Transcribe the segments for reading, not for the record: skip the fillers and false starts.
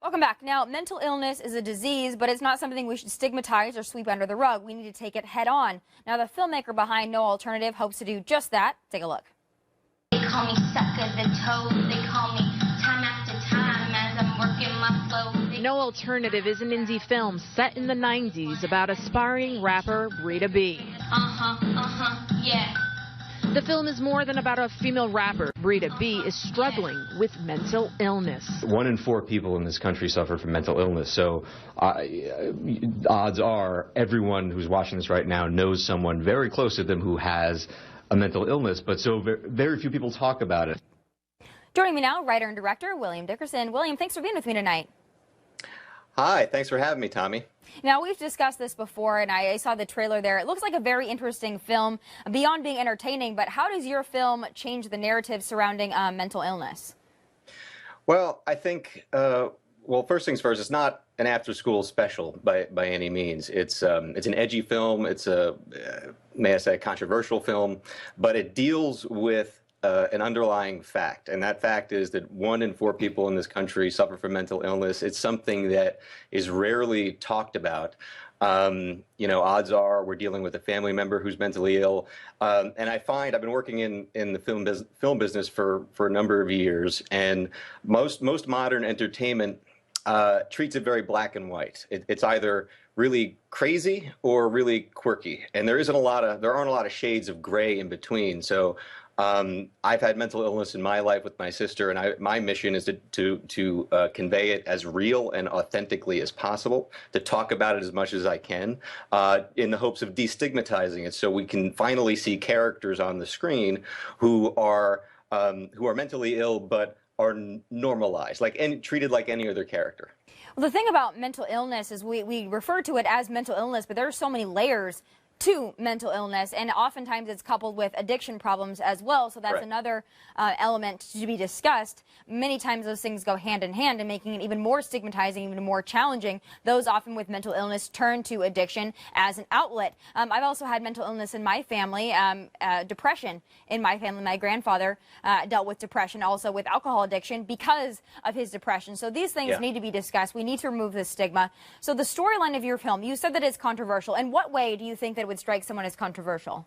Welcome back. Now, mental illness is a disease, but it's not something we should stigmatize or sweep under the rug. We need to take it head on. Now, the filmmaker behind No Alternative hopes to do just that. Take a look. They call me sucker the toad. They call me time after time as I'm working my flow. No Alternative is an indie film set in the 90s about aspiring rapper Bri Da B. Yeah. The film is more than about a female rapper. Bri Da B is struggling with mental illness. 1 in 4 people in this country suffer from mental illness. So odds are everyone who's watching this right now knows someone very close to them who has a mental illness, but so very few people talk about it. Joining me now, writer and director William Dickerson. William, thanks for being with me tonight. Hi, thanks for having me, Tommy. Now, we've discussed this before, and I saw the trailer there. It looks like a very interesting film, beyond being entertaining, but how does your film change the narrative surrounding mental illness? Well, I think, well, first things first, it's not an after-school special by any means. It's an edgy film. It's a, may I say, controversial film, but it deals with an underlying fact, and that fact is that 1 in 4 people in this country suffer from mental illness. It's something that is rarely talked about. You know, odds are we're dealing with a family member who's mentally ill, and I find I've been working in the film business for a number of years, and most modern entertainment treats it very black and white. It's either really crazy or really quirky, and there aren't a lot of shades of gray in between. So I've had mental illness in my life with my sister, and my mission is to convey it as real and authentically as possible, to talk about it as much as I can, in the hopes of destigmatizing it, so we can finally see characters on the screen who are mentally ill but are normalized, treated like any other character. Well, the thing about mental illness is we refer to it as mental illness, but there are so many layers to mental illness, and oftentimes it's coupled with addiction problems as well, so that's Correct. another element to be discussed. Many times those things go hand in hand, and making it even more stigmatizing, even more challenging. Those often with mental illness turn to addiction as an outlet. I've also had mental illness in my family, depression in my family. My grandfather dealt with depression, also with alcohol addiction because of his depression. So these things need to be discussed. We need to remove the stigma. So the storyline of your film, you said that it's controversial. In what way do you think that would strike someone as controversial?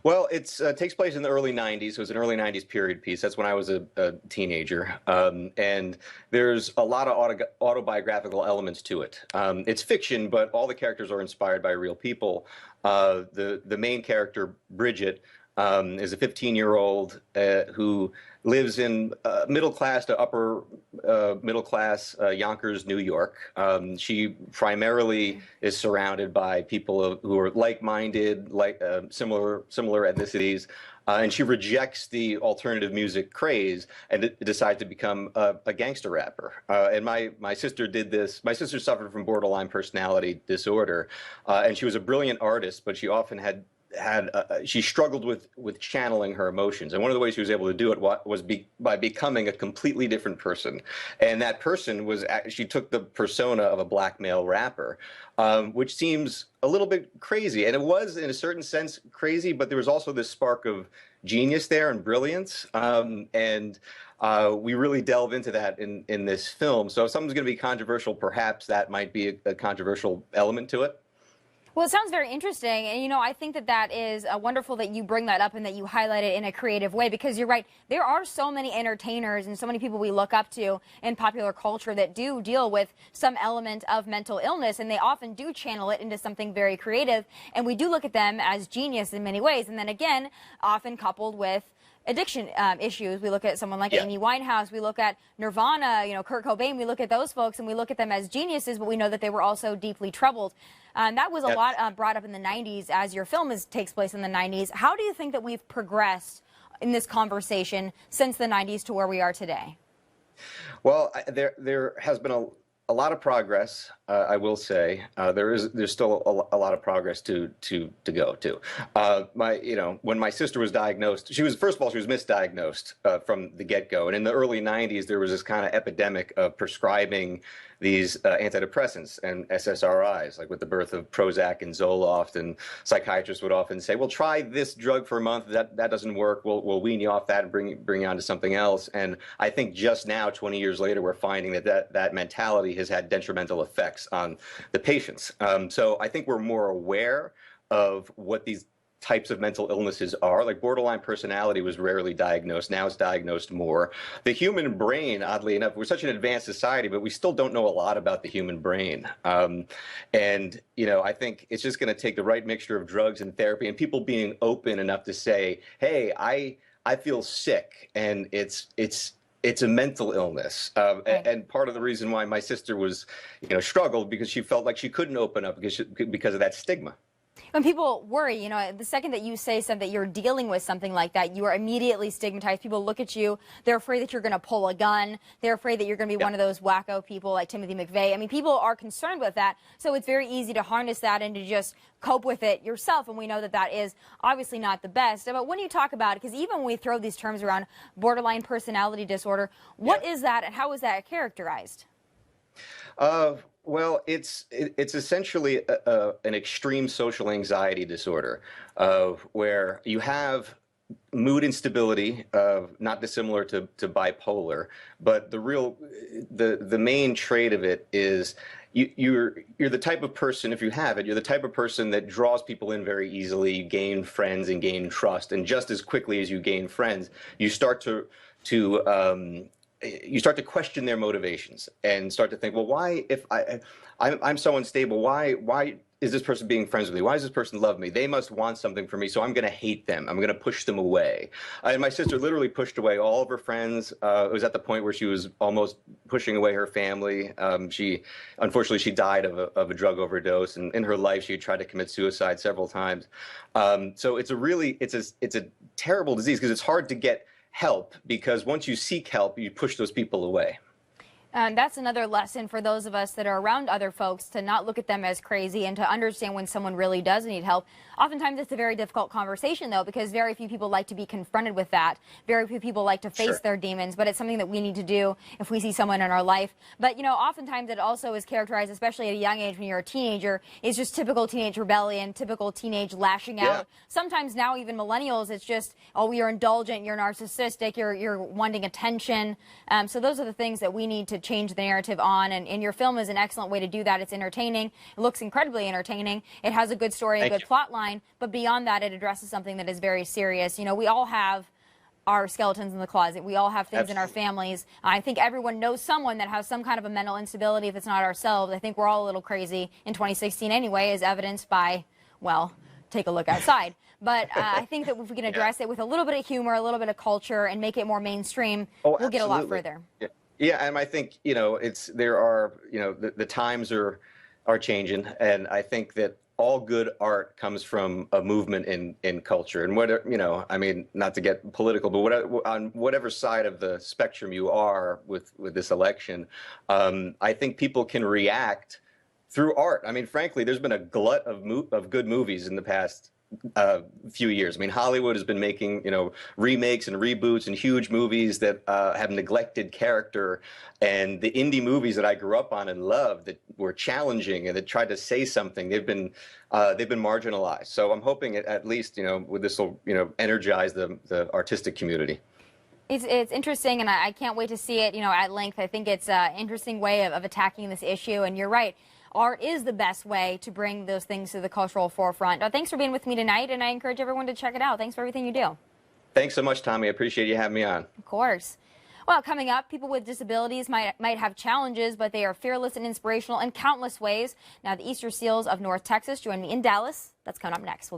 Well, it takes place in the early 90s. It was an early 90s period piece. That's when I was a teenager. And there's a lot of autobiographical elements to it. It's fiction, but all the characters are inspired by real people. The main character, Bridget, is a 15-year-old who lives in middle-class to upper middle-class Yonkers, New York. She primarily is surrounded by people who are like-minded, similar ethnicities, and she rejects the alternative music craze and decides to become a gangster rapper. And my sister did this. My sister suffered from borderline personality disorder, and she was a brilliant artist, but she often she struggled with channeling her emotions, and one of the ways she was able to do it was by becoming a completely different person. And that person was, she took the persona of a black male rapper, which seems a little bit crazy, and it was in a certain sense crazy, but there was also this spark of genius there and brilliance, and we really delve into that in this film. So if something's going to be controversial, perhaps that might be a controversial element to it. Well, it sounds very interesting, and, you know, I think that is wonderful that you bring that up and that you highlight it in a creative way, because you're right, there are so many entertainers and so many people we look up to in popular culture that do deal with some element of mental illness, and they often do channel it into something very creative, and we do look at them as genius in many ways, and then again, often coupled with addiction issues. We look at someone like Amy Winehouse, we look at Nirvana, you know, Kurt Cobain, we look at those folks and we look at them as geniuses, but we know that they were also deeply troubled. That was a lot brought up in the 90s, as your film takes place in the 90s. How do you think that we've progressed in this conversation since the 90s to where we are today? Well, there has been a lot of progress, I will say. There's still a lot of progress to go to. When my sister was diagnosed, first of all, she was misdiagnosed from the get-go. And in the early 90s, there was this kind of epidemic of prescribing these antidepressants and SSRIs, like with the birth of Prozac and Zoloft. And psychiatrists would often say, well, try this drug for a month. That doesn't work. We'll wean you off that and bring you on to something else. And I think just now, 20 years later, we're finding that mentality has had detrimental effects on the patients. So I think we're more aware of what these types of mental illnesses are. Like borderline personality was rarely diagnosed. Now it's diagnosed more. The human brain, oddly enough, we're such an advanced society, but we still don't know a lot about the human brain. And I think it's just going to take the right mixture of drugs and therapy and people being open enough to say, hey, I feel sick, and it's a mental illness. Right. And part of the reason why my sister was, struggled because she felt like she couldn't open up because of that stigma. When people worry, the second that you say something, that you're dealing with something like that, you are immediately stigmatized. People look at you. They're afraid that you're going to pull a gun. They're afraid that you're going to be one of those wacko people like Timothy McVeigh. I mean, people are concerned with that. So it's very easy to harness that and to just cope with it yourself. And we know that that is obviously not the best. But when you talk about it, because even when we throw these terms around, borderline personality disorder, what is that and how is that characterized? Well, it's essentially an extreme social anxiety disorder where you have mood instability, not dissimilar to bipolar, but the main trait of it is you're the type of person, if you have it, you're the type of person that draws people in very easily. You gain friends and gain trust, and just as quickly as you gain friends, you start to question their motivations and start to think, well, why, if I'm so unstable, why is this person being friends with me? Why does this person love me? They must want something from me, so I'm going to hate them. I'm going to push them away. And my sister literally pushed away all of her friends. It was at the point where she was almost pushing away her family. Unfortunately, she died of a drug overdose, and in her life, she had tried to commit suicide several times. So it's a terrible disease because it's hard to get help, because once you seek help, you push those people away. And that's another lesson for those of us that are around other folks, to not look at them as crazy and to understand when someone really does need help. Oftentimes it's a very difficult conversation, though, because very few people like to be confronted with that. Very few people like to face their demons, but it's something that we need to do if we see someone in our life. But, oftentimes it also is characterized, especially at a young age when you're a teenager, is just typical teenage rebellion, typical teenage lashing out. Sometimes now even millennials, it's just, oh, you're indulgent, you're narcissistic, you're wanting attention. So those are the things that we need to change the narrative on, and your film is an excellent way to do that. It's entertaining. It looks incredibly entertaining. It has a good story, a good plot line, but beyond that, it addresses something that is very serious. We all have our skeletons in the closet. We all have things in our families. I think everyone knows someone that has some kind of a mental instability, if it's not ourselves. I think we're all a little crazy in 2016 anyway, as evidenced by, well, take a look outside. But I think that if we can address it with a little bit of humor, a little bit of culture, and make it more mainstream, we'll get a lot further. Yeah, and I think the times are changing, and I think that all good art comes from a movement in culture, and not to get political, but on whatever side of the spectrum you are with this election, I think people can react through art. I mean, frankly, there's been a glut of good movies in the past few years. I mean, Hollywood has been making, remakes and reboots and huge movies that have neglected character, and the indie movies that I grew up on and loved, that were challenging and that tried to say something, they've been marginalized. So I'm hoping at least, this will, energize the artistic community. It's interesting, and I can't wait to see it, at length. I think it's an interesting way of attacking this issue, and you're right. Art is the best way to bring those things to the cultural forefront. Thanks for being with me tonight, and I encourage everyone to check it out. Thanks for everything you do. Thanks so much, Tommy. I appreciate you having me on. Of course. Well, coming up, people with disabilities might have challenges, but they are fearless and inspirational in countless ways. Now, the Easter Seals of North Texas join me in Dallas. That's coming up next. We'll be